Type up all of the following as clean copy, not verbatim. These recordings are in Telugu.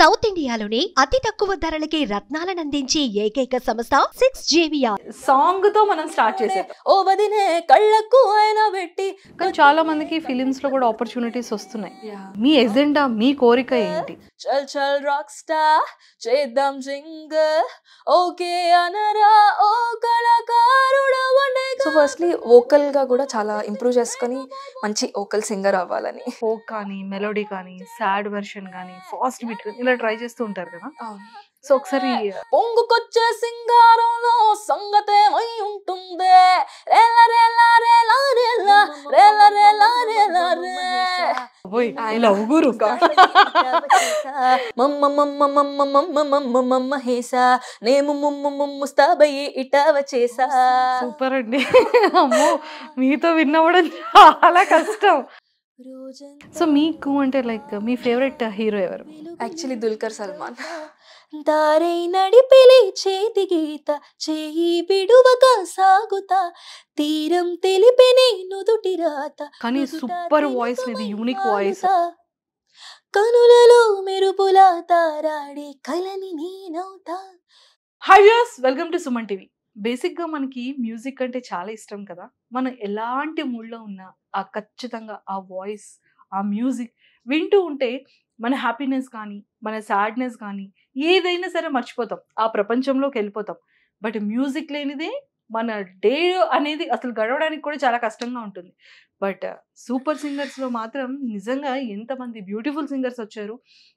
సౌత్ ఇండియాలోనే అతి తక్కువ ధరలకి రత్నాలనందించే ఏకైక సంస్థ 6JVR. సాంగ్ తో మనం స్టార్ట్ చేసాం. ఓ వదినే కళ్ళకు అయినా పెట్టి. కానీ చాలా మందికి ఫిలిమ్స్ లో కూడా ఆపర్చునిటీస్ వస్తున్నాయి. మీ ఎజెండా, మీ కోరిక ఏంటి? చల్ చల్ రాక్ స్టార్ చేద్దాం సింగర్ ఓకే అనరా ఓ కళాకారుడా. సో ఫస్ట్లీ వోకల్ గా కూడా చాలా ఇంప్రూవ్ చేసుకొని మంచి వోకల్ సింగర్ అవ్వాలని. ఫోక్ కానీ, మెలోడీ కానీ, సాడ్ వెర్షన్ కానీ, ఫాస్ట్ బీట్ ఇలా ట్రై చేస్తూ ఉంటారు కదా. సో ఒకసారి పొంగుకొచ్చే సింగారంలో సంగతేమై ఉంటుందే సూపర్ అండి. అమ్మో, మీతో విన్నవడం చాలా కష్టం. సో మీకు అంటే లైక్ మీ ఫేవరెట్ హీరో ఎవరు? యాక్చువల్లీ దుల్కర్ సల్మాన్. దారై నడిపిలి చేతి గీత చేయి బిడువక సాగుతా తీరం తెలిపిని నుదుటి రాత. కానీ సూపర్ వాయిస్, ఇది యూనిక్ వాయిస్. కనులలో మెరుపులా తారాడి కలని నేనవుతా. Hi viewers, welcome to Suman TV. Basic గా మనకి మ్యూజిక్ అంటే చాలా ఇష్టం కదా. మనం ఎలాంటి మూడ్లో ఉన్నా ఖచ్చితంగా ఆ వాయిస్, ఆ మ్యూజిక్ వింటూ ఉంటే మన హ్యాపీనెస్ కానీ, మన సాడ్నెస్ కానీ ఏదైనా సరే మర్చిపోతాం, ఆ ప్రపంచంలోకి వెళ్ళిపోతాం. బట్ మ్యూజిక్ లేనిదే మన డే అనేది అసలు గడవడానికి కూడా చాలా కష్టంగా ఉంటుంది. బట్ సూపర్ సింగర్స్లో మాత్రం నిజంగా ఎంతమంది బ్యూటిఫుల్ సింగర్స్ వచ్చారు.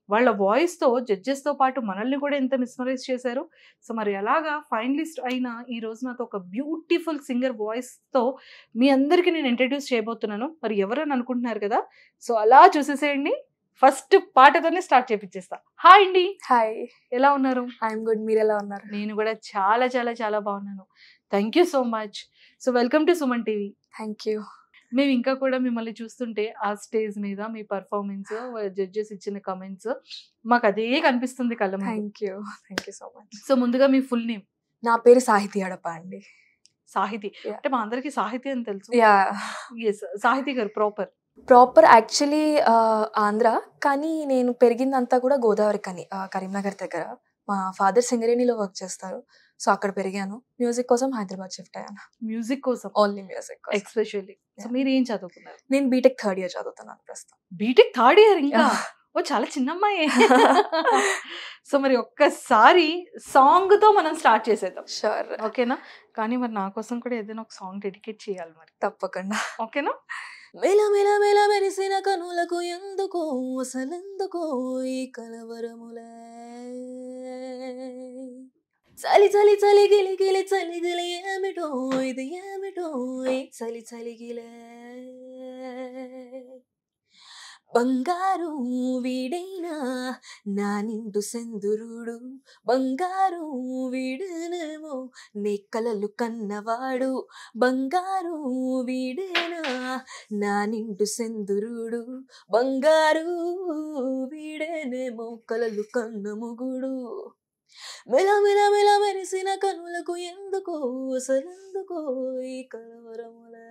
వాళ్ళ వాయిస్తో జడ్జెస్తో పాటు మనల్ని కూడా ఎంత మిస్మరైజ్ చేశారు. సో మరి అలాగా ఫైనలిస్ట్ అయిన ఈ రోజు నాతో ఒక బ్యూటిఫుల్ సింగర్ వాయిస్తో మీ అందరికీ నేను ఇంట్రడ్యూస్ చేయబోతున్నాను. మరి ఎవరని అనుకుంటున్నారు కదా, సో అలా చూసేసేయండి. ఫస్ట్ పాటతోనే స్టార్ట్ చేపించేస్తా. హాయ్ అండి. హాయ్, ఎలా ఉన్నారు? I'm good. మీరు ఎలా ఉన్నారు? నేను కూడా చాలా చాలా చాలా బాగున్నాను. Thank you so much. So welcome to Suman TV. Thank you. మేము ఇంకా కూడా మిమ్మల్ని చూస్తుంటే ఆ స్టేజ్ మీద మీ పర్ఫార్మెన్స్, జడ్జెస్ ఇచ్చిన కమెంట్స్ మాకు అదే కనిపిస్తుంది కళ్ళ ముందు. Thank you so much. So ముందుగా మీ ఫుల్ నేమ్? నా పేరు సాహితీ అడప అండి. సాహితీ అంటే మా అందరికి సాహితీ అని తెలుసు. ఎస్, సాహితీ గారు ప్రాపర్ యాక్చువల్లీ ఆంధ్ర, కానీ నేను పెరిగిందంతా కూడా గోదావరి కని కరీంనగర్ దగ్గర. మా ఫాదర్ సింగరేణిలో వర్క్ చేస్తారు, సో అక్కడ పెరిగాను. మ్యూజిక్ కోసం హైదరాబాద్ షిఫ్ట్ అయ్యాను. మ్యూజిక్ కోసం? Only music especially. సో మీరు ఏం చదువుకున్నారు? నేను బీటెక్ థర్డ్ ఇయర్ చదువుతున్నాను ప్రస్తుతం. BTech third year? ఇంకా ఓ చాలా చిన్నమ్మాయి. సో మరి ఒక్కసారి సాంగ్ తో మనం స్టార్ట్ చేసేద్దాం. షూర్. ఓకేనా? కానీ మరి నా కోసం కూడా ఏదైనా ఒక సాంగ్ డెడికేట్ చేయాలి మరి. తప్పకుండా. ఓకేనా? మెల మెల మెల మెరిసిన కనులకు ఎందుకు అసలెందుకు ఈ కలవరములే చలి చలి చలి గిలి గిలి చలి గిలి ఏమిటో ఇది ఏమిటో ఈ చలి చలిగిలే బంగారు వీడైనా నా నిండు సెందురుడు బంగారు వీడేనేమో నీ కలలు కన్నవాడు బంగారు వీడేనా నా నిండు సెందురుడు బంగారు వీడేనేమో కలలు కన్న మొగుడు మెల మెల మెల మెరిసిన కనులకు ఎందుకో అసలెందుకో ఈ కలవరములే.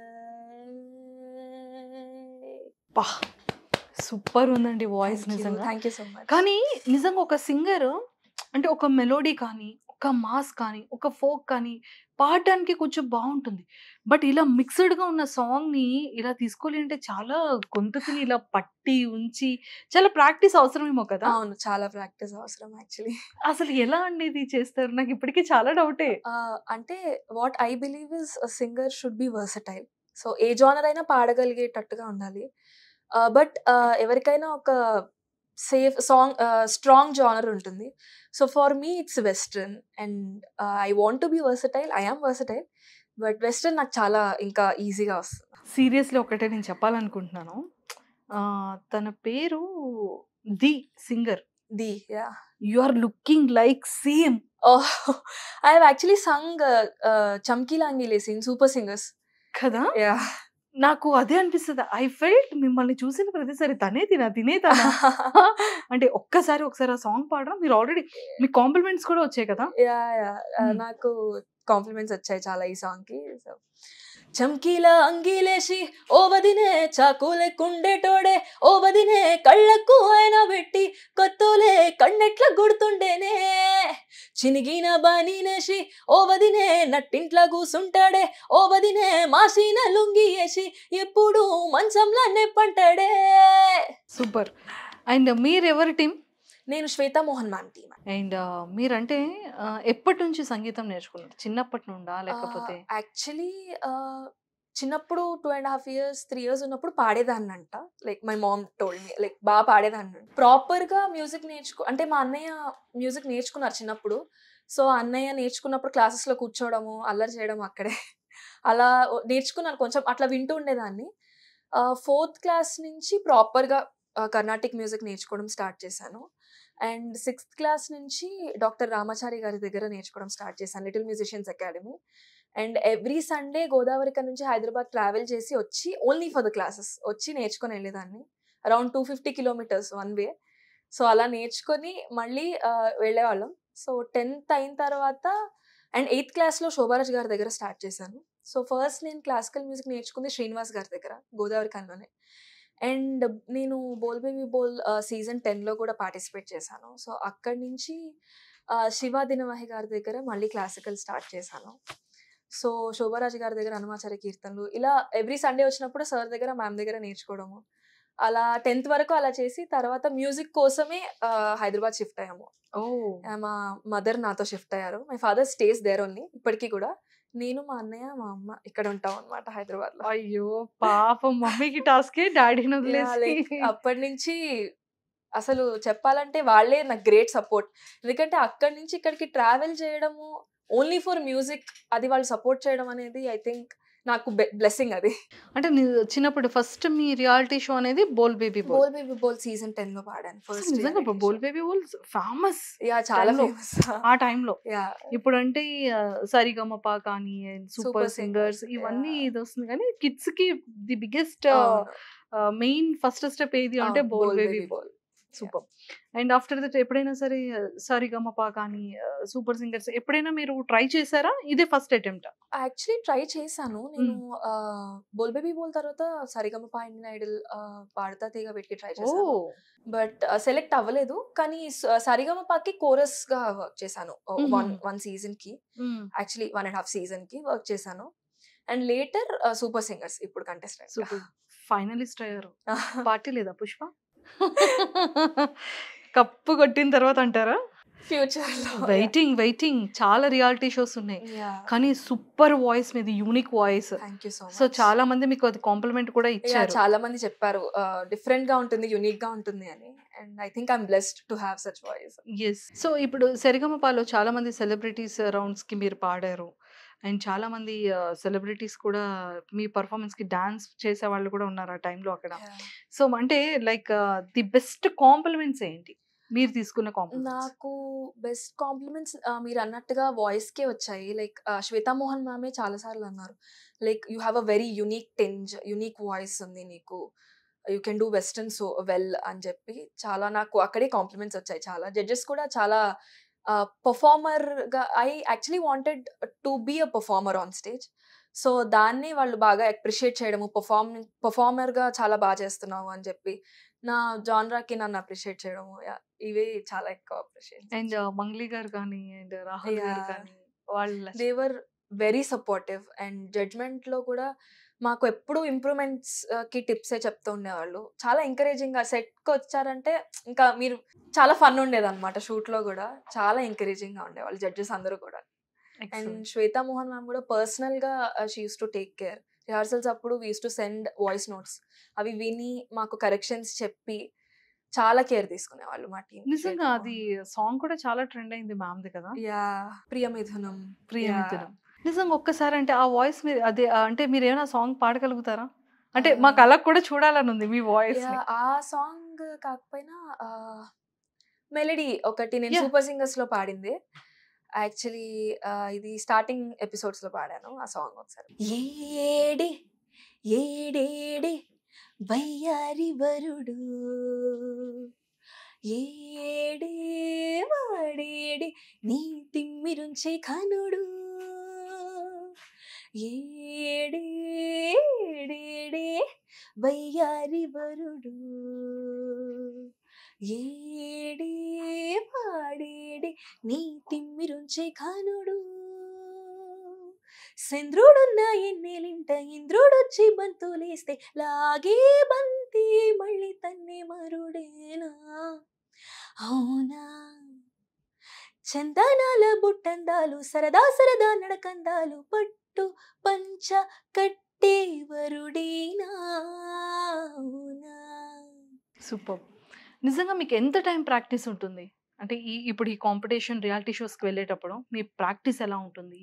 సూపర్ ఉందండి వాయిస్ నిజంగా. Thank you so much. కానీ నిజంగా ఒక సింగర్ అంటే ఒక మెలోడీ కానీ, ఒక మాస్ కానీ, ఒక ఫోక్ కానీ పాడడానికి కొంచెం బాగుంటుంది. బట్ ఇలా మిక్స్డ్గా ఉన్న సాంగ్ని ఇలా తీసుకోవాలి అంటే చాలా గొంతుకుని ఇలా పట్టి ఉంచి చాలా ప్రాక్టీస్ అవసరమేమో కదా. అవును, చాలా ప్రాక్టీస్ అవసరం యాక్చువల్లీ. అసలు ఎలా అండి ఇది చేస్తారు? నాకు ఇప్పటికీ చాలా డౌటే. అంటే what I believe is singer should be versatile. So A genre అయినా పాడగలిగేటట్టుగా ఉండాలి. బట్ ఎవరికైనా ఒక సేఫ్ సాంగ్, స్ట్రాంగ్ జానర్ ఉంటుంది. So for me it's western and I want to be versatile. I am versatile, but western నాకు చాలా ఇంకా ఈజీగా వస్తుంది. సీరియస్లీ ఒకటే నేను చెప్పాలనుకుంటున్నాను. తన పేరు the singer. You are looking like same. I have actually sung చమ్కీలా అంగిలేసి ఇన్ సూపర్ సింగర్స్ కదా. నాకు అదే అనిపిస్తుంది. ఐ ఫెల్ట్ మిమ్మల్ని చూసిన ప్రతిసారి తనే తినేతానా అంటే ఒకసారి ఆ సాంగ్ పాడరా. మీరు ఆల్రెడీ మీ కాంప్లిమెంట్స్ కూడా వచ్చాయి కదా. నాకు కాంప్లిమెంట్స్ వచ్చాయి చాలా ఈ సాంగ్ కి. చమ్కీల అంగీలేసి ఓ వదినే చాకులెక్కుండేటోడే ఓ వదినే కళ్ళకు ఆయన పెట్టి కొత్తోలే కన్నెట్ల గుర్తుండేనే చినిగిన బానీనేసి ఓ వదినే నట్టింట్లా కూసుంటాడే ఓ వదినే మాసిన లుంగి వేసి ఎప్పుడు మంచంలా నెప్పంటాడే. సూపర్. అండ్ మీరెవరి టీం? నేను Shweta Mohan ma'am team. And మీరంటే ఎప్పటి నుంచి సంగీతం నేర్చుకున్నారు? చిన్నప్పటి నుండా లేకపోతే? యాక్చువల్లీ చిన్నప్పుడు 2.5 years 3 years ఉన్నప్పుడు పాడేదాన్నంట. Like my mom told me like బాగా పాడేదాన్ని. ప్రాపర్గా మ్యూజిక్ అంటే మా అన్నయ్య మ్యూజిక్ నేర్చుకున్నారు చిన్నప్పుడు. సో అన్నయ్య నేర్చుకున్నప్పుడు క్లాసెస్లో కూర్చోవడము అల్లరి చేయడం అక్కడే అలా నేర్చుకున్నాను. కొంచెం అట్లా వింటూ ఉండేదాన్ని. 4th class నుంచి ప్రాపర్గా కర్ణాటిక్ మ్యూజిక్ నేర్చుకోవడం స్టార్ట్ చేశాను. అండ్ 6th class నుంచి డాక్టర్ రామాచారి గారి దగ్గర నేర్చుకోవడం స్టార్ట్ చేశాను, little musicians academy. And every Sunday గోదావరిక నుంచి హైదరాబాద్ ట్రావెల్ చేసి వచ్చి ఓన్లీ ఫర్ ద క్లాసెస్ వచ్చి నేర్చుకొని వెళ్ళేదాన్ని. Around 250 kilometers one way. So అలా నేర్చుకొని మళ్ళీ వెళ్ళేవాళ్ళం. సో 10th అయిన తర్వాత అండ్ 8th classలో శోభారాజ్ గారి దగ్గర స్టార్ట్ చేశాను. సో ఫస్ట్ నేను క్లాసికల్ మ్యూజిక్ నేర్చుకుంది శ్రీనివాస్ గారి దగ్గర గోదావరికలోనే. అండ్ నేను బోల్ బేబీ బోల్ సీజన్ 10లో కూడా పార్టిసిపేట్ చేశాను. సో అక్కడి నుంచి శివ దినవహి గారి దగ్గర మళ్ళీ క్లాసికల్ స్టార్ట్ చేశాను. సో శోభారాజు గారి దగ్గర హనుమాచార్య కీర్తనలు ఇలా ఎవ్రీ సండే వచ్చినప్పుడు సార్ దగ్గర మ్యామ్ దగ్గర నేర్చుకోవడము. అలా 10th వరకు అలా చేసి తర్వాత మ్యూజిక్ కోసమే హైదరాబాద్ షిఫ్ట్ అయ్యాము. మా మదర్ నాతో షిఫ్ట్ అయ్యారు. My father stays there only ఇప్పటికీ కూడా. నేను మా అన్నయ్య మా అమ్మ ఇక్కడ ఉంటాం అనమాట హైదరాబాద్ లో. అయ్యో పాపం, మమ్మీకి టాస్కే డాడీని వదిలేసి. అప్పటి నుంచి అసలు చెప్పాలంటే వాళ్ళే నాకు గ్రేట్ సపోర్ట్. ఎందుకంటే అక్కడి నుంచి ఇక్కడికి ట్రావెల్ చేయడము ఓన్లీ ఫర్ మ్యూజిక్, అది వాళ్ళు సపోర్ట్ చేయడం అనేది ఐ థింక్ నాకు బ్లెస్సింగ్. అది అంటే చిన్నప్పుడు ఫస్ట్ మీ రియాలిటీ షో అనేది బోల్ బేబీ బోల్ సీజన్ 10లో పాడాను ఫస్ట్. నిజంగా బోల్ బేబీ బోల్ ఫేమస్. చాలా ఫేమస్ ఆ టైంలో. ఇప్పుడు అంటే సరిగమప కానీ సూపర్ సింగర్స్ ఇవన్నీ ఇది వస్తుంది, కానీ కిడ్స్ కి the biggest main first step ఏది అంటే Bol baby Bol. Super. And after that ఎప్పుడైనా సరే సరిగమప కానీ సూపర్ సింగర్స్ ఎప్పుడైనా మీరు ట్రై చేశారా? ఇదే ఫస్ట్ అటెంప్ట్? యాక్చువల్లీ ట్రై చేశాను నేను. బోల్ బేబీ బోల్ తర్వాత సరిగమప ఇండియన్ ఐడల్ పాడతా తీగ పెట్టి ట్రై చేశాను. బట్ సెలెక్ట్ అవ్వలేదు. కానీ సరిగమపకి కోరస్ గా వర్క్ చేశాను వన్ సీజన్ కి. యాక్చువల్లీ 1.5 season కి వర్క్ చేశాను. అండ్ లేటర్ సూపర్ సింగర్స్ ఇప్పుడు కంటెస్టెంట్. ఫైనలిస్ట్ అయ్యారు. పార్టీ లేదా పుష్ప? కప్పు కొట్టిన తర్వాత అంటారా? ఫ్యూచర్ వెయిటింగ్ చాలా రియాలిటీ షోస్ ఉన్నాయి, కానీ సూపర్ వాయిస్ మీద, యూనిక్ వాయిస్. సో చాలా మంది మీకు అది కాంప్లిమెంట్ కూడా ఇచ్చారు. చాలా మంది చెప్పారు డిఫరెంట్ గా ఉంటుంది, యూనిక్ గా ఉంటుంది అని. And I think I'm blessed to have such voice. Yes. So ఇప్పుడు సరిగమపలో చాలా మంది సెలబ్రిటీస్ రౌండ్స్ కి మీరు పాడారు. అండ్ చాలా మంది సెలబ్రిటీస్ కూడా మీ పర్ఫార్మెన్స్ కి డాన్స్ చేసే వాళ్ళు కూడా ఉన్నారు ఆ టైంలో అక్కడ. సో అంటే లైక్ ది బెస్ట్ కాంప్లిమెంట్స్ ఏంటి మీరు తీసుకున్న కాంప్లిమెంట్స్? నాకు బెస్ట్ కాంప్లిమెంట్స్ మీరు అన్నట్టుగా వాయిస్ కే వచ్చాయి. లైక్ శ్వేతా మోహన్ మ్యామే చాలా సార్లు అన్నారు, like you have a very unique tinge, unique voice ఉంది నీకు, you can do western so well అని చెప్పి చాలా నాకు అక్కడే కాంప్లిమెంట్స్ వచ్చాయి. చాలా జడ్జెస్ కూడా చాలా పర్ఫార్మర్ గా, I actually wanted to be a performer on stage. So దాన్ని వాళ్ళు బాగా అప్రిషియేట్ చేయడము, పర్ఫార్మర్ గా చాలా బాగా చేస్తున్నావు అని చెప్పి నా జాన్రాకి నన్ను అప్రిషియేట్ చేయడము, ఇవే చాలా ఎక్కువ అప్రిషియేట్. అండ్ మంగ్లీ గారు కానీ అండ్ రాహుల్ గారు కానీ వాళ్ళు they were very supportive. And judgement లో కూడా మాకు ఎప్పుడు ఇంప్రూవ్మెంట్స్ కి టిప్సే చెప్తూ ఉండేవాళ్ళు. చాలా ఎంకరేజింగ్ గా సెట్ కి వచ్చారంటే ఇంకా మీరు చాలా ఫన్ ఉండేది అనమాట. షూట్ లో కూడా చాలా ఎంకరేజింగ్ గా ఉండేవాళ్ళు జడ్జెస్ అందరూ కూడా. అండ్ శ్వేతా మోహన్ మ్యామ్ కూడా పర్సనల్ గా she use to take care. Rehearsals అప్పుడు we use to send voice notes, అవి విని మాకు కరెక్షన్స్ చెప్పి చాలా కేర్ తీసుకునేవాళ్ళు మా టీం. నిజంగా అది సాంగ్ కూడా చాలా ట్రెండ్ అయింది మ్యామ్ది కదా. ప్రియమిథునం. నిజంగా ఒక్కసారి అంటే ఆ వాయిస్ మీద అదే అంటే మీరు ఏమైనా సాంగ్ పాడగలుగుతారా? అంటే మాకు అలా కూడా చూడాలని ఉంది మీ వాయిస్. ఆ సాంగ్ కాకపోయినా మెలడీ ఒకటి నేను సూపర్ సింగర్స్ లో పాడింది. యాక్చువల్లీ ఇది స్టార్టింగ్ ఎపిసోడ్స్ లో పాడాను ఆ సాంగ్ ఒకసారి. ఏడే ఏడేడే వయ్యారి వరుడు ఏడే వాడేడే నీ తిమ్మిరుంచే కనుడు ఏడే వయ్యారి వరుడు ఏడే పాడేడే నీ తిమ్మిరుంచే ఖానుడు చంద్రుడున్న ఎన్నెలింట ఇంద్రుడొచ్చి బంతులేస్తే లాగే బంతి మళ్ళీ తన్నే మరుడేనా అవునా చందనాల బుట్టందాలు సరదా సరదా నడకందాలు పట్టు పంచ కట్టే వరుడేనా అవునా. సూపర్. నిజంగా మీకు ఎంత టైం ప్రాక్టీస్ ఉంటుంది? అంటే ఇప్పుడు ఈ కాంపిటీషన్ రియాలిటీ షోస్కి వెళ్ళేటప్పుడు మీ ప్రాక్టీస్ ఎలా ఉంటుంది?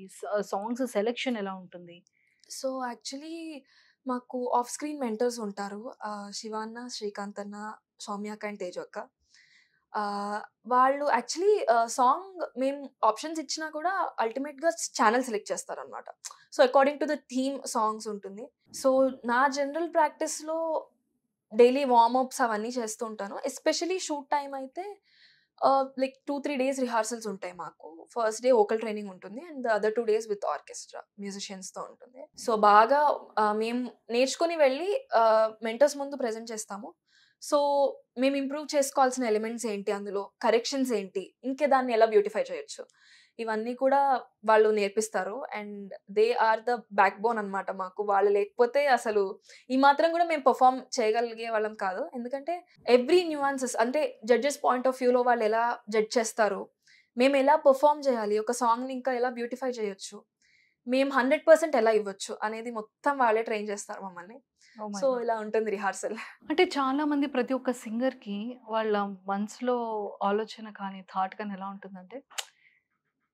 సాంగ్స్ సెలెక్షన్ ఎలా ఉంటుంది? సో యాక్చువల్లీ మాకు ఆఫ్ స్క్రీన్ మెంటర్స్ ఉంటారు. శివాన్న, శ్రీకాంత్ అన్న, సౌమ్యక్క అండ్ తేజు అక్క. వాళ్ళు యాక్చువల్లీ సాంగ్ మేము ఆప్షన్స్ ఇచ్చినా కూడా అల్టిమేట్గా ఛానల్ సెలెక్ట్ చేస్తారనమాట. So according to the theme songs ఉంటుంది. సో నా జనరల్ ప్రాక్టీస్లో డైలీ వార్మప్స్ అవన్నీ చేస్తూ ఉంటాను. ఎస్పెషలీ షూట్ టైం అయితే లైక్ 2-3 days రిహార్సల్స్ ఉంటాయి మాకు. ఫస్ట్ డే వోకల్ ట్రైనింగ్ ఉంటుంది and the other 2 days with orchestra మ్యూజిషియన్స్తో ఉంటుంది. సో బాగా మేము నేర్చుకుని వెళ్ళి మెంటర్స్ ముందు ప్రజెంట్ చేస్తాము. సో మేము ఇంప్రూవ్ చేసుకోవాల్సిన ఎలిమెంట్స్ ఏంటి, అందులో కరెక్షన్స్ ఏంటి, ఇంకే దాన్ని ఎలా బ్యూటిఫై చేయొచ్చు, ఇవన్నీ కూడా వాళ్ళు నేర్పిస్తారు. And they are the backbone అనమాట మాకు. వాళ్ళు లేకపోతే అసలు ఈ మాత్రం కూడా మేము పర్ఫామ్ చేయగలిగే వాళ్ళం కాదు. ఎందుకంటే ఎవ్రీ న్యూయాన్సెస్ అంటే జడ్జెస్ పాయింట్ ఆఫ్ వ్యూలో వాళ్ళు ఎలా జడ్జ్ చేస్తారు, మేము ఎలా పర్ఫామ్ చేయాలి, ఒక సాంగ్ని ఇంకా ఎలా బ్యూటిఫై చేయొచ్చు, మేము 100% ఎలా ఇవ్వచ్చు అనేది మొత్తం వాళ్ళే ట్రైన్ చేస్తారు మమ్మల్ని. సో ఇలా ఉంటుంది రిహార్సల్. అంటే చాలా మంది ప్రతి ఒక్క సింగర్కి వాళ్ళ మనసులో ఆలోచన కానీ థాట్ కానీ ఎలా ఉంటుందంటే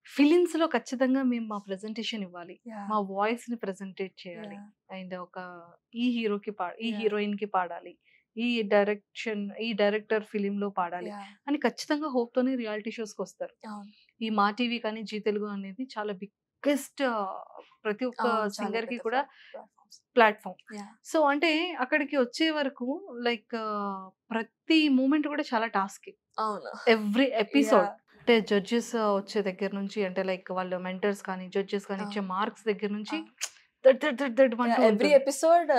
ఫీలింగ్స్లో ఖచ్చితంగా మేము మా ప్రెజెంటేషన్ ఇవ్వాలి, మా వాయిస్ని ప్రెజెంటేట్ చేయాలి, అండ్ ఒక ఈ హీరోకి ఈ హీరోయిన్కి పాడాలి, ఈ డైరెక్టర్ ఫిలింలో పాడాలి అని ఖచ్చితంగా హోప్తోనే రియాలిటీ షోస్కి వస్తారు. ఈ మా టీవీ కానీ జీ తెలుగు అనేది చాలా బిగ్గెస్ట్ ప్రతి ఒక్క సింగర్కి కూడా ప్లాట్ఫామ్. సో అంటే అక్కడికి వచ్చే వరకు లైక్ ప్రతి మూమెంట్ కూడా చాలా టాస్క్. ఎవ్రీ ఎపిసోడ్ అంటే జడ్జెస్ వచ్చే దగ్గర నుంచి అంటే లైక్ వాళ్ళ మెంటర్స్ కానీ జడ్జెస్ కానీ ఇచ్చే మార్క్స్ దగ్గర నుంచి ఎవ్రీ ఎపిసోడ్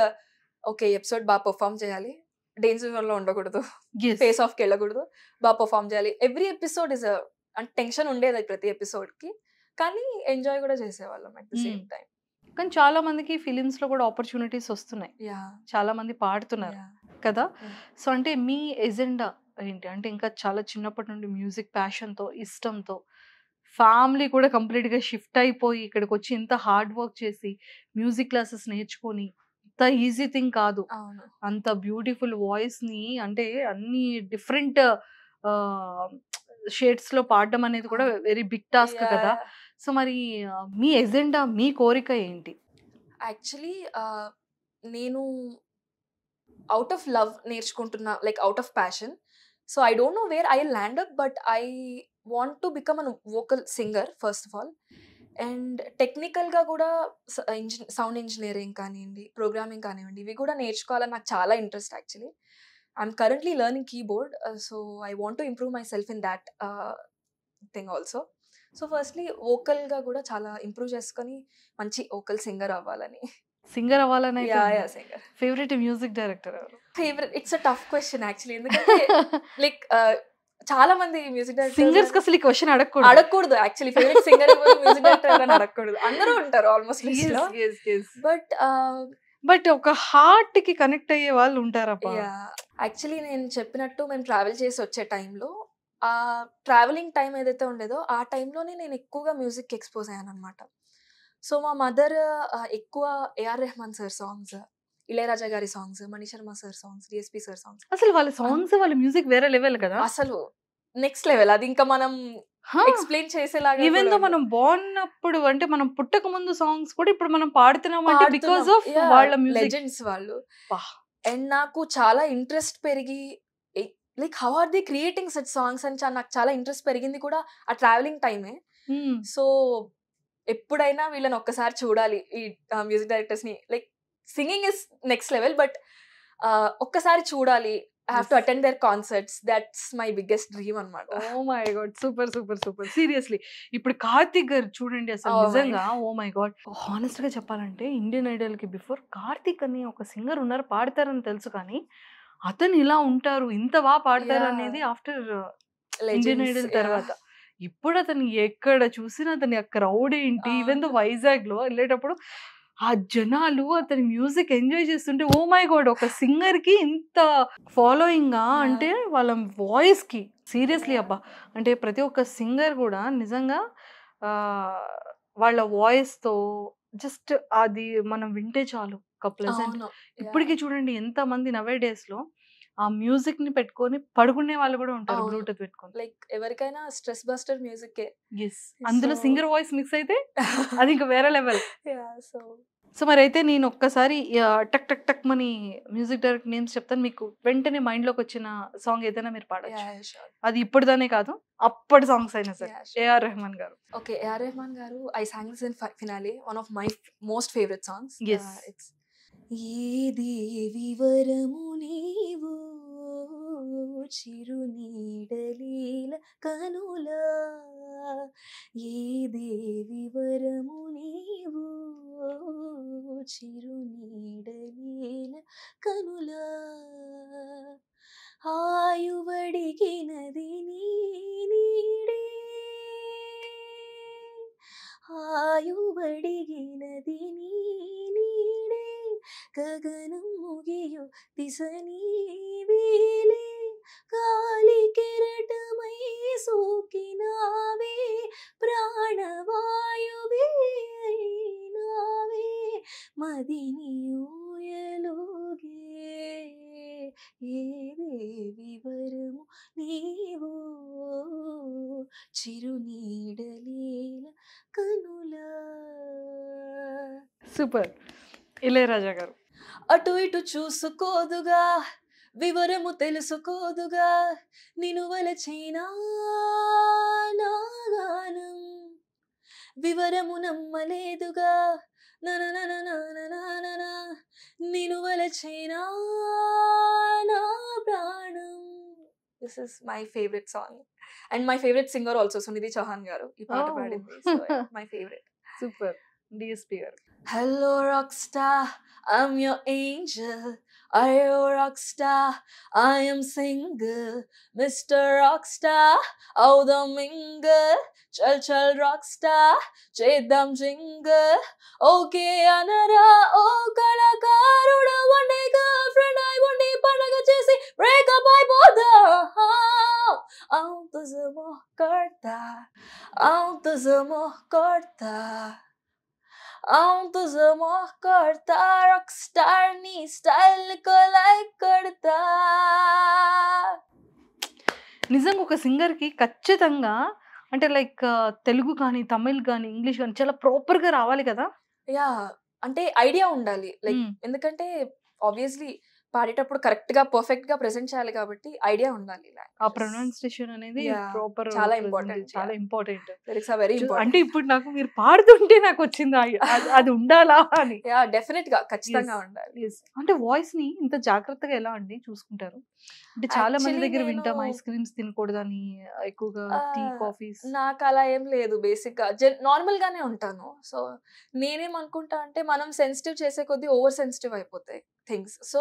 ఓకే ఎపిసోడ్ బాగా పర్ఫామ్ చేయాలి, డేంజర్ జోన్ లో ఉండకూడదు, ఫేస్ ఆఫ్ కి వెళ్ళకూడదు, బాగా పర్ఫామ్ చేయాలి. ఎవ్రీ ఎపిసోడ్ ఇస్ అంటే టెన్షన్ ఉండేది ప్రతి ఎపిసోడ్ కి, కానీ ఎంజాయ్ కూడా చేసేవాళ్ళం అట్ ద సేమ్ టైం. కానీ చాలా మందికి ఫిలిమ్స్ లో కూడా ఆపర్చునిటీస్ వస్తున్నాయి, చాలా మంది పాడుతున్నారు కదా. సో అంటే మీ ఎజెండా ఏంటి అంటే ఇంకా చాలా చిన్నప్పటి నుండి మ్యూజిక్ ప్యాషన్తో ఇష్టంతో ఫ్యామిలీ కూడా కంప్లీట్గా షిఫ్ట్ అయిపోయి ఇక్కడికి వచ్చి ఇంత హార్డ్ వర్క్ చేసి మ్యూజిక్ క్లాసెస్ నేర్చుకొని అంత ఈజీ థింగ్ కాదు. అంత బ్యూటిఫుల్ వాయిస్ని అంటే అన్ని డిఫరెంట్ షేడ్స్లో పాడడం అనేది కూడా వెరీ బిగ్ టాస్క్ కదా. సో మరి మీ ఎజెండా మీ కోరిక ఏంటి? యాక్చువల్లీ నేను అవుట్ ఆఫ్ లవ్ నేర్చుకుంటున్నా, like out of passion. So I don't know where I land up, but I want to become an vocal singer first of all. And టెక్నికల్గా కూడా సౌండ్ ఇంజనీరింగ్ కానివ్వండి, ప్రోగ్రామింగ్ కానివ్వండి, ఇవి కూడా నేర్చుకోవాలని నాకు చాలా interest. Actually I'm currently learning keyboard, so I want to improve myself in that thing also. So firstly వోకల్గా కూడా చాలా ఇంప్రూవ్ చేసుకొని మంచి వోకల్ సింగర్ అవ్వాలని. సింగర్ అవ్వాలని సింగర్. ఫేవరెట్ మ్యూజిక్ డైరెక్టర్ ఎవరు? Favourite it's a tough question actually, ఎందుకంటే లైక్ చాలా మంది మ్యూజిక్ డైరెక్టర్ సింగర్స్ కి అసలు ఈ క్వశ్చన్ అడగకూడదు. Actually favourite singer music director అని అడగకూడదు, అందరూ ఉంటారు ఆల్మోస్ట్. బట్ ఒక హార్ట్ కి కనెక్ట్ అయ్యే వాళ్ళు ఉంటారా? యాక్చువల్లీ నేను చెప్పినట్టు మేము ట్రావెల్ చేసి వచ్చే టైంలో, ఆ ట్రావెలింగ్ టైం ఏదైతే ఉండేదో ఆ టైంలోనే నేను ఎక్కువగా మ్యూజిక్ ఎక్స్పోజ్ అయ్యాను అనమాట. సో మా మదర్ ఎక్కువ A R Rahman sir songs, Ilaiyaraaja గారి songs, Mani Sharma sir songs, DSP sir songs, అసలు వాళ్ళ సాంగ్స్ వాళ్ళ మ్యూజిక్ వేరే లెవెల్ కదా, అసలు నెక్స్ట్ లెవెల్. అది ఇంకా మనం ఎక్స్ప్లెయిన్ చేసేలాగా. ఈవెన్ దో మనం బాగున్నప్పుడు అంటే మనం పుట్టక ముందు సాంగ్స్ కూడా ఇప్పుడు మనం పాడుతున్నాం అంటే బికాజ్ ఆఫ్ వాళ్ళ మ్యూజిక్ లెజెండ్స్ వాళ్ళు. అండ్ నాకు చాలా ఇంట్రెస్ట్ పెరిగి like how are they creating such songs అని నాకు చాలా ఇంట్రెస్ట్ పెరిగింది కూడా ఆ ట్రావెలింగ్ టైమే. సో ఎప్పుడైనా వీళ్ళని ఒక్కసారి చూడాలి, ఈ మ్యూజిక్ డైరెక్టర్స్ ని. Like singing is next level, but ఒక్కసారి చూడాలి, I have to attend their concerts. That's my biggest dream అన్నమాట. Oh my god, super super super. Seriously ఇప్పుడు కార్తిక్ గారు చూడండి అసలు Oh my నిజంగా ఓ మై గాడ్. హానెస్ట్ గా చెప్పాలంటే ఇండియన్ ఐడల్ కి బిఫోర్ కార్తిక్ అని ఒక సింగర్ ఉన్నారు, పాడతారని తెలుసు, కానీ అతను ఇలా ఉంటారు, ఇంత బాగా పాడతారు Yeah. అనేది after Indian Legends, Idol yeah. తర్వాత. ఇప్పుడు అతను ఎక్కడ చూసినా అతని ఆ క్రౌడ్ ఏంటి, ఈవెన్ దో వైజాగ్ లో వెళ్ళేటప్పుడు ఆ జనాలు అతని మ్యూజిక్ ఎంజాయ్ చేస్తుంటే ఓ మై గాడ్, ఒక సింగర్ కి ఇంత ఫాలోయింగ్ అంటే వాళ్ళ వాయిస్ కి. సీరియస్లీ అబ్బా, అంటే ప్రతి ఒక్క సింగర్ కూడా నిజంగా వాళ్ళ వాయిస్ తో జస్ట్ అది మనం వింటే చాలు ఒక ప్లెజెంట్. అవును. ఇప్పటికీ చూడండి ఎంత మంది నవే డేస్ లో ఆ మ్యూజిక్ ని పెట్టుకొని పడుకునే వాళ్ళు కూడా ఉంటారు అవును. బ్లూటూత్ పెట్టుకొని. లైక్ ఎవరికైనా స్ట్రెస్ బస్టర్ మ్యూజిక్. ఎస్, అందులో So- సింగర్ వాయిస్ మిక్స్ అయితే అది ఇంకా వేరే లెవెల్. సో సో మరి అయితే నేను ఒక్కసారి టక్ టక్ టక్ మని మ్యూజిక్ డైరెక్టర్ నేమ్స్ చెప్తాను, మీకు వెంటనే మైండ్ లోకి వచ్చిన సాంగ్ ఏదైనా మీరు పాడచ్చు. అది ఇప్పుడుదానే కాదు, అప్పటి సాంగ్స్ అయినా సరే. ఏఆర్ రెహమాన్ గారు. ఓకే, ఏఆర్ రెహమాన్ గారు, I sang this in finale, one of my most favourite songs. Yes. It's ఏదేవి వరము నీవు చిరునీడలీల కనులా, ఏదేవి వరము నీవు చిరునీడలీల కనులా, ఆయువడిగినది నీ నీడే, ఆయువడిగినది నీ నీడే, గగనం ముగియు దిశ నీవేలే, గాలి కెరటమై సోకినావే, ప్రాణవాయువే అయినావే, మదిని ఊయలుగే, ఏదేవి వరము నీవో చిరునీడలీల కనులా. సూపర్. ఇళయరాజా గారు. అటు ఇటు చూసుకోదుగా, వివరము తెలుసుకోదుగా, నిను వలచేనా నా గానం, వివరము నమ్మలేదుగా, ననననననననన, నిను వలచేనా నా ప్రాణం. This is my favourite song and my favourite singer also Sunidhi Chauhan garu ఈ పాట Oh. పాడింది. My favourite. Super. DSP garu. Hello rockstar, I'm your angel. Are you a rockstar? I am single. Mr. Rockstar, oh the mingle. Chal chal rockstar, cheddam jingle. Okay anara, oh kalakaruda, one day girlfriend I one day panaga chesi break up అయిపోదా. అవుతుజమో కర్తా, అవుతుజమో కర్తా, అవుతుజమో కర్తా, రాక్ స్టార్ నీ స్టైల్ కో లైక్ కర్తా. నిజంగా ఒక సింగర్ కి ఖచ్చితంగా అంటే లైక్ తెలుగు కానీ తమిళ్ కానీ ఇంగ్లీష్ కానీ చాలా ప్రాపర్ గా రావాలి కదా. యా, అంటే ఐడియా ఉండాలి. లైక్ ఎందుకంటే ఆబ్వియస్లీ పాడేటప్పుడు కరెక్ట్ గా పర్ఫెక్ట్ గా ప్రెజెంట్ చేయాలి కాబట్టి ఐడియా ఉండాలి. ఆ ప్రొనౌన్సియేషన్ అనేది Yeah, ప్రాపర్ చాలా important, చాలా yeah. Important. Lyrics are very important. అంటే ఇప్పుడు నాకు మీరు పాడుతుంటే నాకు వచ్చింది అది ఉండాలా అని. యా, డెఫినెట్ గా ఖచ్చితంగా Yes. ఉండాలి. Yes. అంటే వాయిస్ ని ఇంత జాగ్రత్తగా ఎలా అండి చూసుకుంటారు? అంటే చాలా మంది Actually దగ్గర వింటాం నేను- ఐస్ క్రీమ్స్ తినకూడదని, ఎక్కువగా టీ కాఫీస్. నాకు అలా ఏం లేదు. బేసిక్ గా నార్మల్ గానే ఉంటాను. సో నేనేమనుకుంటా అంటే మనం సెన్సిటివ్ చేసే కొద్దీ ఓవర్ సెన్సిటివ్ అయిపోతాయి things. So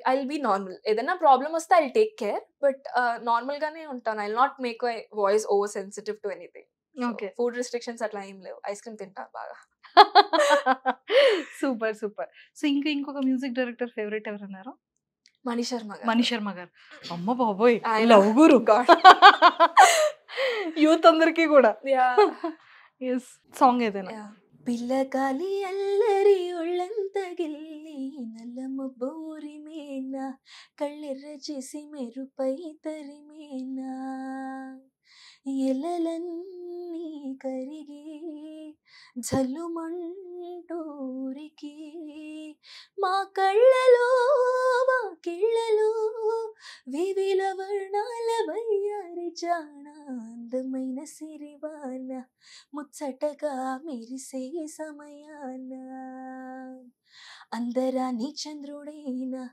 I will be normal. ఏదైనా ప్రాబ్లం వస్తే I take care, but normal గానే ఉంటాను. I not make my voice over sensitive to anything. Okay. Food restrictions అట్లా ఏం లేవు. ఐస్ క్రీమ్ తింటాను బాగా. Super super. సో ఇంకొక మ్యూజిక్ డైరెక్టర్ ఫేవరెట్ ఎవరన్నారు? మణి శర్మ గారు. మణి శర్మ గారు. అమ్మ బాబోయ్, ఆయన లవ్ గురు. God. యూత్ అందరికి కూడా. Yeah. ఎస్, సాంగ్ ఏదైనా. Yeah. పిల్లగాలి అల్లరి ఒళ్ళంత గిల్లి నల్లమ్మ బోరిమేనా, కళ్ళెర్ర చేసి మెరుపై తరిమేనా, ఎలలన్నీ కరిగి జల్లుమంటూరికి, మా కళ్ళలో మా కిళ్ళలో వివిల వర్ణాల వయ్యారి జాణ, అందమైన సిరివాన ముచ్చటగా మెరిసే సమయాన. అందరాని చంద్రుడైనా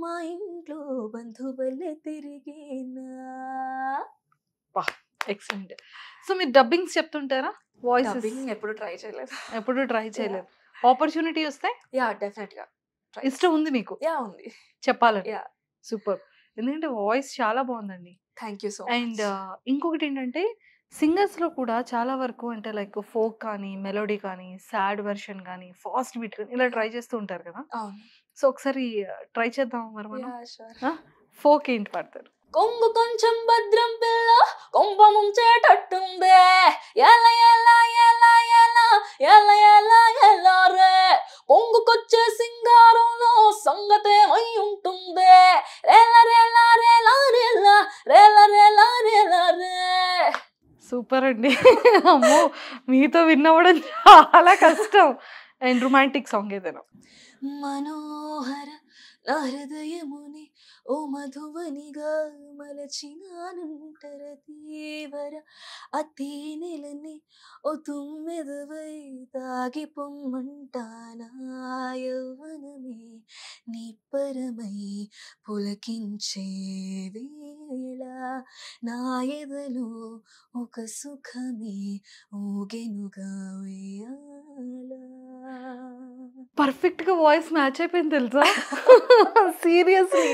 మా ఇంట్లో బంధువులే తిరిగేనా. ఎక్సలెంట్. సో మీరు డబ్బింగ్స్ చెప్తుంటారా? వాయిస్ డబ్బింగ్ ఎప్పుడు ట్రై చేయలేదు. ఎప్పుడు ట్రై చేయలేదు. ఆపర్చునిటీ వస్తే యా డెఫినెట్ గా ఇష్టం ఉంది మీకు యా ఉంది. చెప్పాలని? Yeah super. ఎందుకంటే వాయిస్ చాలా బాగుందండి. థ్యాంక్ యూ సో అండ్ ఇంకొకటి ఏంటంటే సింగర్స్ లో కూడా చాలా వరకు అంటే లైక్ ఫోక్ కానీ, మెలోడీ కానీ, సాడ్ వెర్షన్ కానీ, ఫాస్ట్ బీట్ కానీ ఇలా ట్రై చేస్తూ ఉంటారు కదా. అవును. సో ఒకసారి ట్రై చేద్దాం మరి మనం. Yeah sure. ఫోక్ ఏంటి పాడతారు? కొంగు కొంచెం భద్రం పిల్ల కొంప ముంచేటట్టుందే ఎలా ఎలా ఎలా ఎలా ఎలా ఎలా ఎలా రే పొంగుకొచ్చే సింగారంలో సంగతే అయి ఉంటుందే రేలా రేలా రేలా రేలా రేలా రేలా రేలా రే. సూపర్ అండి. అమ్మో మీతో విన్నవడం చాలా కష్టం. అండ్ రొమాంటిక్ సాంగ్ ఏదైనా? మనోహర నా హృదయముని ఓ మధువనిగా మలచినానంటర తీవర అతి నెలని ఓ తుమ్మెదవై తాగి పొమ్మంటానా యౌవనమే నిప్పరమై పులకించే వేళ నా ఎదలో ఒక సుఖమే ఊగెనుగా ఉయ్యాల. పర్ఫెక్ట్ గా వాయిస్ మ్యాచ్ అయిపోయింది తెలుసా. సీరియస్లీ.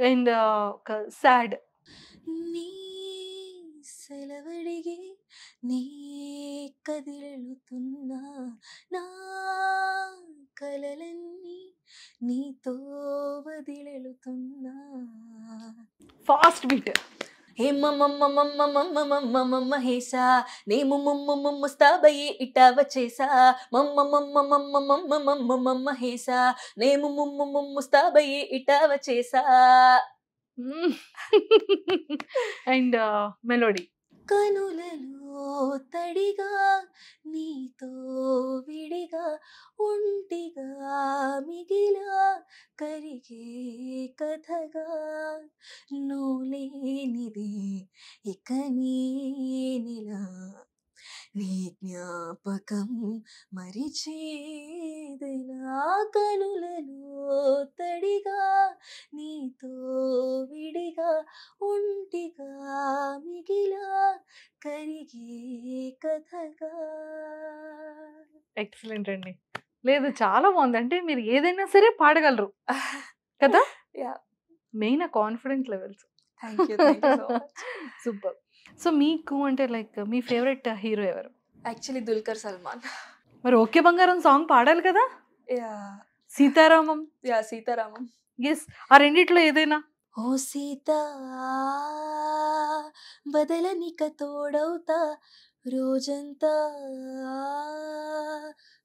అండ్ ఒక సాడ్. నీ సెలవడిగి నీ కదిలుతున్నా నా కలలన్నీ నీతో వదిలెలుతున్నా. Fast beat. హే మమ్మ హేసా నే ముస్తాబయ్యి ఇటా వచ్చేసా మమ్మ హేసా నే ముస్తాబయ్యి ఇటా వచ్చేసా. And melody. కనులలో తడిగా నీతో విడిగా ఒంటిగా మిగిలా కరిగే కథగా నువ్వులేనిది ఇక నేనిలా నీ జ్ఞాపకం మరిచేదెలా. కనులలో తడిగా నీతో విడిగా ఒంటిగా మిగిలా కరిగే కథగా. ఎక్సలెంట్ అండి. లేదు చాలా బాగుంది. అంటే మీరు ఏదైనా సరే పాడగలరు కదా. Yeah main uh confident levels. Thank you so much. Super. So మీకు అంటే లైక్ మీ ఫేవరెట్ హీరో ఎవరు? యాక్చువల్లీ దుల్కర్ సల్మాన్. మరి ఓకే బంగారం సాంగ్ పాడాలి కదా. Yeah Sitaramam. Yeah Sitaramam. Yes. ఆ రెండిట్లో ఏదైనా? ఓ సీత బదలనిక తోడవుతా రోజంతా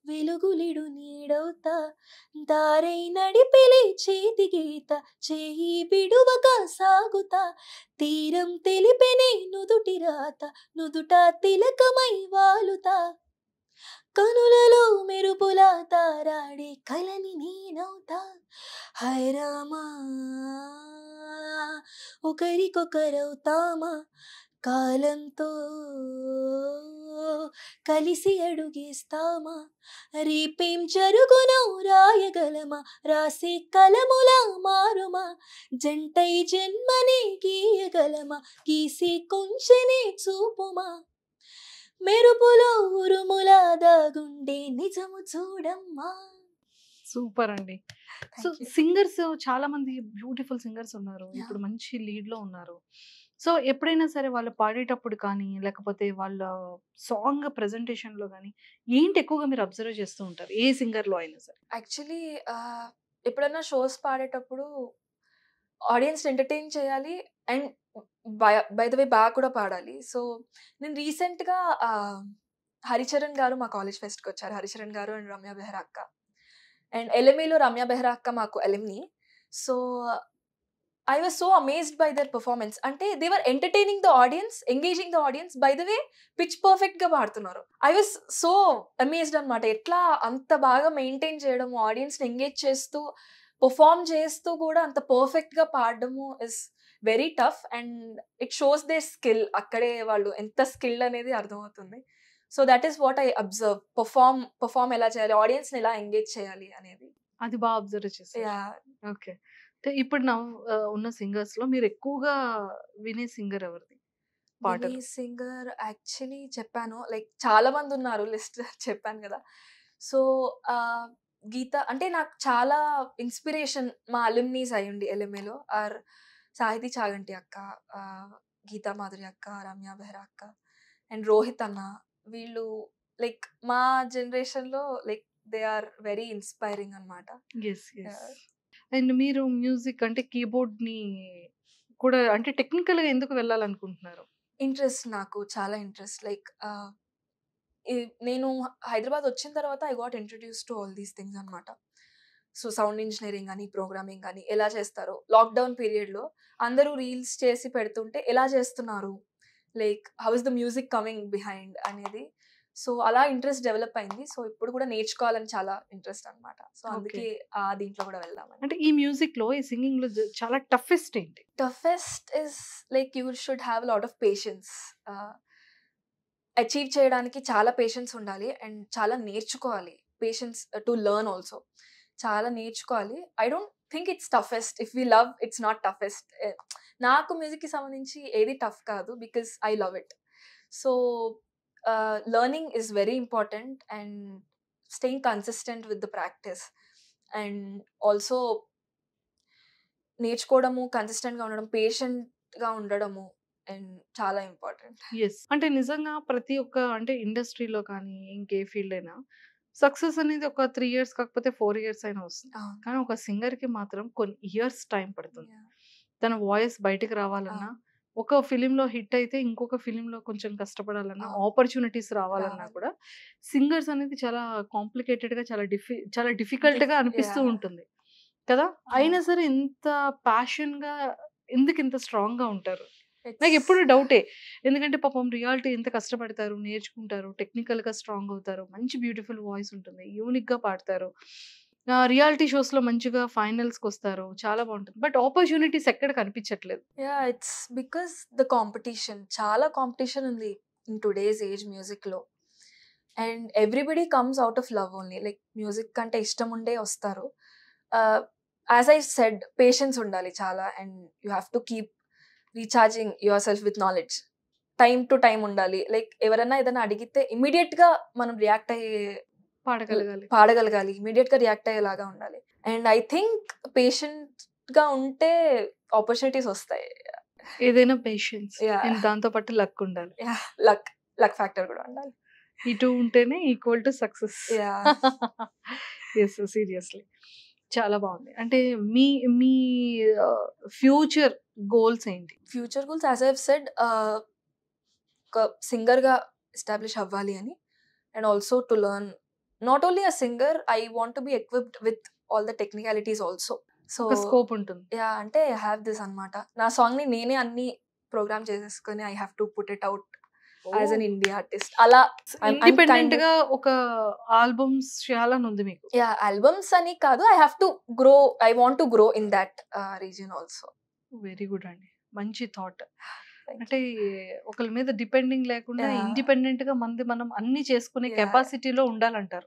వెలుగులిడు నీడవుతా దారై నడిపెలి చేతి గీత చేయి బిడువక సాగుతా తీరం తెలిపెనే నుదుటి రాత నుదుట తిలకమై వాలుతా కనులలో మెరుపుల తారాడే కలని నేనవుతా. హైరామా ఒకరికొకరవుతామా కాలంతో కలిసి అడుగేస్తామా రేపేం జరుగునో రాయగలమా రాసే కలములా మారుమా జంటై జన్మనే గీయగలమా గీసే కొంచెనే చూపుమా మెరుపులో ఉరుములా దాగుండే నిజము చూడమ్మా. సూపర్ అండి. So Thank you. సింగర్స్ చాలా మంది బ్యూటిఫుల్ సింగర్స్ ఉన్నారు. Yeah. ఇప్పుడు మంచి లీడ్ లో ఉన్నారు. సో ఎప్పుడైనా సరే వాళ్ళు పాడేటప్పుడు కానీ లేకపోతే వాళ్ళ సాంగ్ ప్రెజెంటేషన్ లో కానీ ఏంటి ఎక్కువగా మీరు అబ్జర్వ్ చేస్తూ ఉంటారు ఏ సింగర్ లో అయినా సరే? యాక్చువల్లీ ఎప్పుడైనా షోస్ పాడేటప్పుడు ఆడియన్స్ ఎంటర్టైన్ చేయాలి అండ్ బై ద వే బాగా కూడా పాడాలి. సో నేను రీసెంట్గా హరిచరణ్ గారు మా కాలేజ్ ఫెస్ట్కి వచ్చారు. హరిచరణ్ గారు అండ్ రమ్య బెహ్రా అక్క. అండ్ ఎల్ఎంఈలో రమ్య బెహ్రా అక్క మాకు LME. So I was so amazed by their performance. అంటే they were entertaining the audience, engaging the audience. By the way, pitch perfect గా పాడుతున్నారు. I was so amazed అన్నమాట. ఎట్లా అంత బాగా మెయింటైన్ చేయడము, ఆడియన్స్ని ఎంగేజ్ చేస్తూ పర్ఫామ్ చేస్తూ కూడా అంత పర్ఫెక్ట్గా పాడడము is very tough and it shows their skill. అక్కడే వాళ్ళు ఎంత స్కిల్ అనేది అర్థమవుతుంది. So that is what I observe. Perform ఎలా చేయాలి, ఆడియన్స్ ని ఎలా ఎంగేజ్ చేయాలి అనేది. అది బాగా అబ్జర్వ్ చేశారు. ఓకే. అంటే ఇప్పుడు ఉన్న సింగర్స్ లో మీరు ఎక్కువగా వినే సింగర్ ఎవరిది పాటలు? సింగర్ యాక్చువల్లీ చెప్పాను, లైక్ చాలా మంది ఉన్నారు, లిస్ట్ చెప్పాను కదా. సో గీత అంటే నాకు చాలా ఇన్స్పిరేషన్ మా అలుమ్నీస్ అయ్యండి ఎల్ఎంఏలో. ఆర్ సాహితీ చాగంటి అక్క, గీతా మాధురి అక్క, రమ్య బెహ్రా అక్క అండ్ రోహిత్ అన్న. వీళ్ళు లైక్ మా జనరేషన్ లో like they are very inspiring అనమాట. అండ్ మీరు మ్యూజిక్ అంటే కీబోర్డ్ ని కూడా అంటే టెక్నికల్ గా ఎందుకు వెళ్ళాలనుకుంటున్నారు? ఇంట్రెస్ట్, నాకు చాలా ఇంట్రెస్ట్. లైక్ నేను హైదరాబాద్ వచ్చిన తర్వాత I got introduce to all these things అనమాట. సో సౌండ్ ఇంజనీరింగ్ అని, ప్రోగ్రామింగ్ అని ఎలా చేస్తారో, లాక్డౌన్ పీరియడ్లో అందరూ రీల్స్ చేసి పెడుతుంటే ఎలా చేస్తున్నారు, like how is the music coming behind అనేది. సో అలా ఇంట్రెస్ట్ డెవలప్ అయింది. సో ఇప్పుడు కూడా నేర్చుకోవాలని చాలా ఇంట్రెస్ట్ అనమాట. సో అందుకే దీంట్లో కూడా వెళ్దామని. అంటే ఈ మ్యూజిక్ లో, ఈ సింగింగ్ లో చాలా టఫెస్ట్ ఏంటి? Toughest is like you should have lot of patience. Achieve చేయడానికి చాలా పేషెన్స్ ఉండాలి అండ్ చాలా నేర్చుకోవాలి. పేషెన్స్ టు లెర్న్ ఆల్సో, చాలా నేర్చుకోవాలి. I don't think it's toughest. If we love, it's not toughest. నాకు మ్యూజిక్కి సంబంధించి ఏది టఫ్ కాదు, because I love it. So learning is very important and staying consistent with the practice and also నేర్చుకోవడము, కన్సిస్టెంట్గా ఉండడం, పేషెంట్గా ఉండడము అండ్ చాలా ఇంపార్టెంట్. అంటే నిజంగా ప్రతి ఒక్క అంటే ఇండస్ట్రీలో కానీ ఇంకే ఫీల్డ్ అయినా సక్సెస్ అనేది ఒక 3 years కాకపోతే 4 years అయినా వస్తుంది. కానీ ఒక సింగర్ కి మాత్రం కొన్ని ఇయర్స్ టైం పడుతుంది. తన వాయిస్ బయటకు రావాలన్నా, ఒక ఫిలిం లో హిట్ అయితే ఇంకొక ఫిలిం లో కొంచెం కష్టపడాలన్నా, ఆపర్చునిటీస్ రావాలన్నా కూడా సింగర్స్ అనేది చాలా కాంప్లికేటెడ్ గా, చాలా డిఫికల్ట్ గా అనిపిస్తూ ఉంటుంది కదా. అయినా సరే ఇంత ప్యాషన్ గా ఎందుకు ఇంత స్ట్రాంగ్ గా ఉంటారు? నాకు ఎప్పుడు డౌటే. ఎందుకంటే పాపం రియాలిటీ ఎంత కష్టపడతారు, నేర్చుకుంటారు, టెక్నికల్ గా స్ట్రాంగ్ అవుతారు, మంచి బ్యూటిఫుల్ వాయిస్ ఉంటుంది, యూనిక్ గా పాడతారు, రియాలిటీ షోస్ లో మంచిగా ఫైనల్స్ కి వస్తారు, చాలా బాగుంటుంది. బట్ ఆపర్చునిటీస్ ఎక్కడ కనిపించట్లేదు. ఇట్స్ బికాస్ ద కాంపిటీషన్, చాలా కాంపిటీషన్ ఉంది ఇన్ టుడేస్ ఏజ్ మ్యూజిక్ లో. And everybody comes out of love only. Like music కంటే ఇష్టం ఉండే వస్తారు. యాజ్ ఐ సెడ్, పేషెన్స్ ఉండాలి చాలా and you have to keep recharging your self with knowledge. Time to time ఉండాలి. లైక్ ఎవరైనా ఏదైనా అడిగితే ఇమీడియట్ గా మనం రియాక్ట్ అయ్యే పాడగలగాలి, ఇమీడియట్ గా రియాక్ట్ అయ్యేలాగా ఉండాలి. అండ్ ఐ థింక్ పేషెంట్ గా ఉంటే ఆపర్చునిటీస్ వస్తాయి. ఏదైనా పేషెన్స్, దాంతో పాటు లక్ ఉండాలి. లక్ ఫ్యాక్టర్ కూడా ఉండాలి. ఇటు ఉంటేనే ఈక్వల్ టు సక్సెస్. సీరియస్లీ చాలా బాగుంది. అంటే మీ మీ ఫ్యూచర్ గోల్స్ ఏంటి? Future goals as I said, ఒక సింగర్గా ఎస్టాబ్లిష్ అవ్వాలి అని, and also to learn not only a singer, I want to be equipped with all the technicalities also. So scope ఉంటుంది. అంటే ఐ హ్యావ్ దిస్ అనమాట. నా సాంగ్ ని నేనే అన్ని ప్రోగ్రామ్ చేసేసుకొని I have to put it out as an India artist. అలా ఇండిపెండెంట్ గా ఒక ఆల్బమ్స్ చేయాలని ఉంది మీకు? ఆల్బమ్స్ అని కాదు, I have to grow, I want to grow in that region also. Very good అండి, మంచి థాట్. అంటే ఒకరి మీద డిపెండింగ్ లేకుండా ఇండిపెండెంట్ గా మనం అన్ని చేసుకునే కెపాసిటీలో ఉండాలంటారు.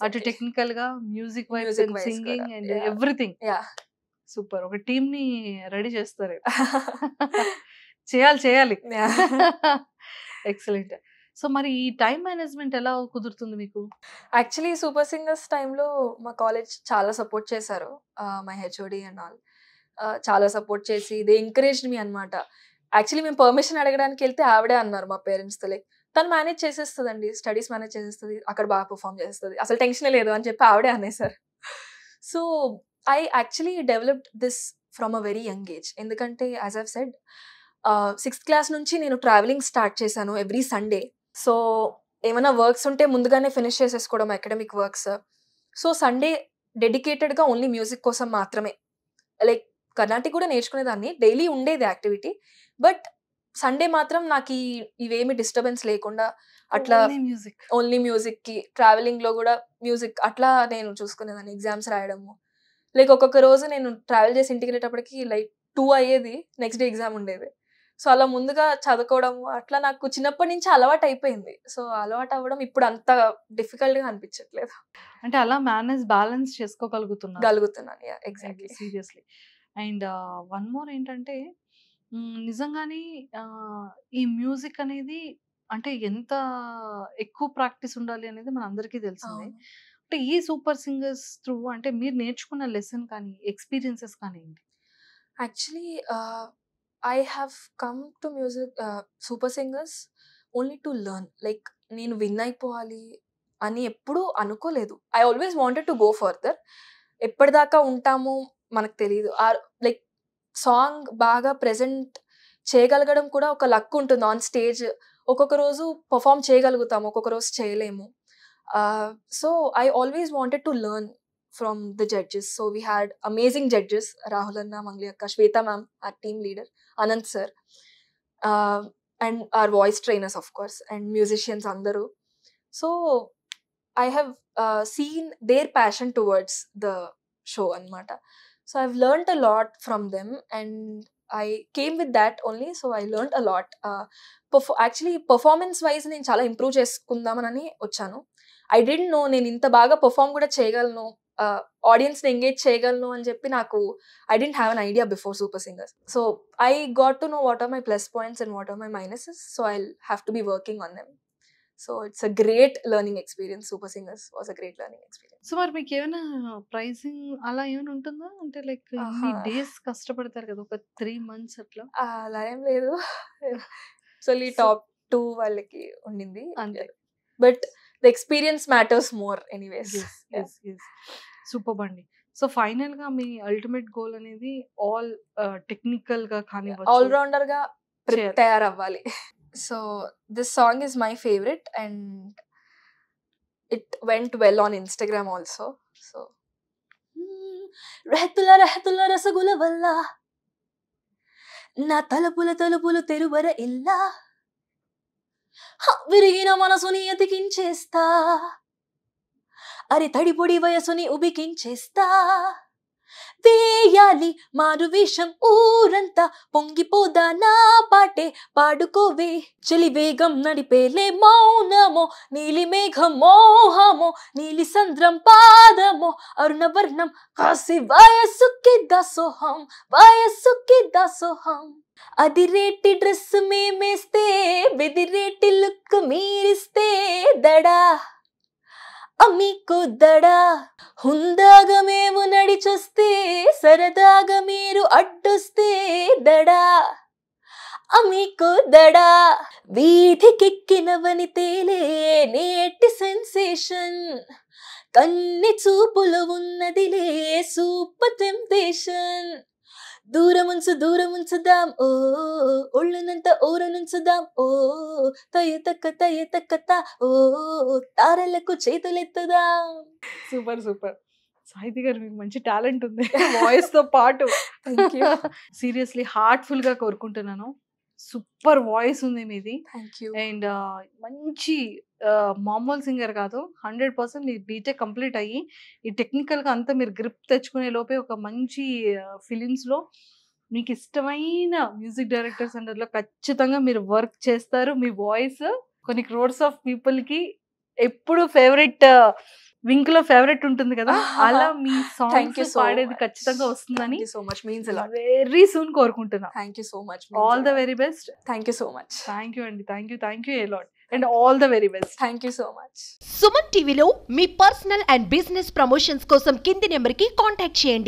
అటు టెక్నికల్ గా, music wise, singing and everything. Super. ఒక టీమ్ ని రెడీ చేస్తారు. చేయాలి. ఎక్సలెంట్. సో మరి ఈ టైం మేనేజ్మెంట్ ఎలా కుదురుతుంది మీకు? యాక్చువల్లీ సూపర్ సింగర్స్ టైంలో మా కాలేజ్ చాలా సపోర్ట్ చేశారు. మై హెచ్ఓడి అండ్ ఆల్ చాలా సపోర్ట్ చేసి దే ఎంకరేజ్డ్ మీ అనమాట. యాక్చువల్లీ మేము పర్మిషన్ అడగడానికి వెళ్తే ఆవిడే అన్నారు మా పేరెంట్స్తో, లైక్ తను మేనేజ్ చేసేస్తుందండి, స్టడీస్ మేనేజ్ చేసేస్తుంది, అక్కడ బాగా పర్ఫామ్ చేస్తుంది, అసలు టెన్షనే లేదు అని చెప్పి ఆవిడే అనేసారు. So I actually developed this from a very young age. ఎందుకంటే as I've said, 6th class నుంచి నేను ట్రావెలింగ్ స్టార్ట్ చేశాను ఎవ్రీ సండే. సో ఏమైనా వర్క్స్ ఉంటే ముందుగానే ఫినిష్ చేసేసుకోవడం, అకాడమిక్ వర్క్స్. సో సండే డెడికేటెడ్గా ఓన్లీ మ్యూజిక్ కోసం మాత్రమే. లైక్ కర్ణాటిక్ కూడా నేర్చుకునేదాన్ని, డైలీ ఉండేది యాక్టివిటీ, బట్ సండే మాత్రం నాకు ఇవేమి డిస్టర్బెన్స్ లేకుండా అట్లా ఓన్లీ మ్యూజిక్కి, ట్రావెలింగ్లో కూడా మ్యూజిక్ అట్లా నేను చూసుకునేదాన్ని. ఎగ్జామ్స్ రాయడము, లైక్ ఒక్కొక్క రోజు నేను ట్రావెల్ చేసి ఇంటికి వెళ్ళేటప్పటికి లైక్ 2 అయ్యేది, నెక్స్ట్ డే ఎగ్జామ్ ఉండేది. సో అలా ముందుగా చదువుకోవడం అట్లా నాకు చిన్నప్పటి నుంచి అలవాటు అయిపోయింది. సో అలవాటు అవ్వడం ఇప్పుడు అంత డిఫికల్ట్ గా అనిపించట్లేదు. అంటే అలా బ్యాలెన్స్ గలుగుతున్నాను. Exactly. Seriously. And one more ఏంటంటే నిజంగానే ఈ మ్యూజిక్ అనేది అంటే ఎంత ఎక్కువ ప్రాక్టీస్ ఉండాలి అనేది మన అందరికీ తెలిసిందే. అంటే ఈ సూపర్ సింగర్స్ త్రూ అంటే మీరు నేర్చుకున్న లెసన్ కానీ ఎక్స్పీరియన్సెస్ కానీ ఏంటి? Actually I have come to music super singers only to learn. Like నేను విన్ అయిపోవాలి అని ఎప్పుడూ అనుకోలేదు. I always wanted to go further. ఎప్పటిదాకా ఉంటామో మనకు తెలియదు. లైక్ సాంగ్ బాగా ప్రెజెంట్ చేయగలగడం కూడా ఒక లక్ ఉంటుంది ఆన్ స్టేజ్. ఒక్కొక్క రోజు పర్ఫామ్ చేయగలుగుతాము, ఒక్కొక్క రోజు చేయలేము. So I always wanted to learn from the judges. So we had amazing judges, Rahul అన్న, మంగ్లీ అక్క, Shweta ma'am, our team leader, Anant sir, and our voice trainers of course, and musicians అందరూ. So I have seen their passion towards the show అనమాట. So I've learned a lot from them and I came with that only. So I learned a lot. Actually performance wise నేను చాలా ఇంప్రూవ్ చేసుకుందామని వచ్చాను. I didn't know నేను ఇంత బాగా పర్ఫామ్ కూడా చేయగలను, ఆడియన్స్ని ఎంగేజ్ చేయగలను అని చెప్పి నాకు I didn't have an idea before Super Singers. So I got to know what are my plus points and what are my minuses. So I'll have to be working on them. So it's a great learning experience. Super Singers was a great learning experience. So మరి మీకు ఏమైనా ప్రైజింగ్ అలా ఏమైనా ఉంటుందా? అంటే లైక్ ఈ డేస్ కష్టపడతారు కదా, ఒక 3 months అట్లా. అలా ఏం లేదు. యాక్చువల్లీ టాప్ 2 వాళ్ళకి ఉండింది అంతే. But the experience matters more anyways. Super బండి. సో ఫైనల్ గా మీ అల్టిమేట్ గోల్ అనేది ఆల్ టెక్నికల్ గా కానీ ఆల్ రౌండర్ గా ప్రిపేర్ అవ్వాలి. So this song is my favorite and it went well on Instagram also. So రెహతుల రసగుల వల్ల నా తలుపులు తెరువర ఇల్లా, విరిగిన మనసుని ఎతికించేస్తా, అరి తడిపొడి వయసుని ఉబికించేస్తా, వేయాలి మారు విషం ఊరంతా, పొంగిపోదా నా పాటే పాడుకోవే, చలి వేగం నడిపేలే మౌనమో, నీలి మేఘం మోహమో, నీలి సంద్రం పాదమో, అరుణవర్ణం కాసి వయస్సుకి దాసోహం, వయస్సుకి దాసోహం. అదిరేటి డ్రెస్ మేమేస్తే, బెదిరేటి లుక్ మీరిస్తే, దడా అమ్మీకు దడా, హుందాగా మేము నడిచొస్తే, సరదాగా మీరు అడ్డొస్తే, దడా అమ్మీకు దడా. వీధికెక్కినవని తేలే నేటి సెన్సేషన్, కన్ని చూపులు ఉన్నదిలే సూపర్ టెంప్టేషన్. దూరముంచుదాం ఓ, ఒళ్ళునంత ఊరనుంచుదాం ఓ, తయ్యతక్క ఓ, తారలకు చేతులెత్తుదాం. సూపర్. సాహితి గారు మీకు మంచి టాలెంట్ ఉంది వాయిస్ తో పాటు. సీరియస్లీ హార్ట్ఫుల్ గా కోరుకుంటున్నాను. సూపర్ వాయిస్ ఉంది మీది. అండ్ మంచి మామూలు సింగర్ కాదు, 100% మీ బీటెక్ కంప్లీట్ అయ్యి ఈ టెక్నికల్ గా అంతా మీరు గ్రిప్ తెచ్చుకునే లోపే ఒక మంచి ఫిలిమ్స్ లో మీకు ఇష్టమైన మ్యూజిక్ డైరెక్టర్స్ అండర్లో ఖచ్చితంగా మీరు వర్క్ చేస్తారు. మీ వాయిస్ కొన్ని క్రోర్స్ ఆఫ్ పీపుల్ కి ఎప్పుడు ఫేవరెట్, వింక్ లో ఫేవరెట్ ఉంటుంది కదా, అలా మీ సాంగ్స్ పాడేది ఖచ్చితంగా వస్తుందని వెరీ సూన్ కోరుకుంటున్నా. All the very best. Thank you so much. Thank you అండి. Thank you a lot and all the very best. Thank you so much. Suman టీవీలో మీ పర్సనల్ అండ్ బిజినెస్ ప్రమోషన్స్ కోసం కింది నెంబర్ కి కాంటాక్ట్ చేయండి.